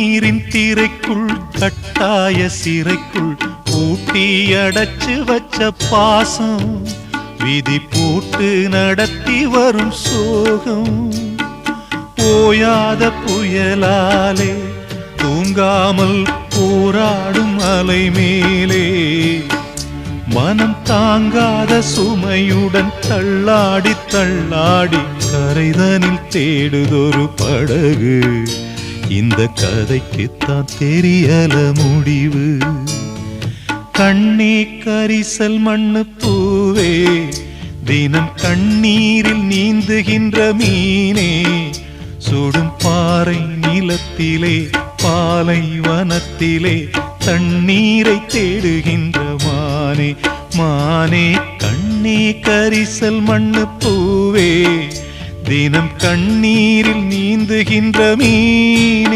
கண்ணீரின் திரைக்குள் கட்டாய சிறைக்குள் பூட்டி அடைச்சு வச்ச பாசம் விதி போட்டு நடத்தி வரும் சோகம் ஓயாத புயலாலே தூங்காமல் போராடும் அலை மேலே மனம் தாங்காத சுமையுடன் தள்ளாடி தள்ளாடி கரைதனில் தேடுதொரு படகு இந்த கதைக்குத்தான் தெரியல முடிவு கண்ணே கரிசல் மண்ணு பூவே தினம் கண்ணீரில் நீந்துகின்ற மீனே சுடும் பாறை நிலத்திலே பாலை வனத்திலே தண்ணீரை தேடுகின்ற மானே மானே கண்ணே கரிசல் மண்ணு பூவே தினம் கண்ணீரில் நீந்துகின்ற மீனே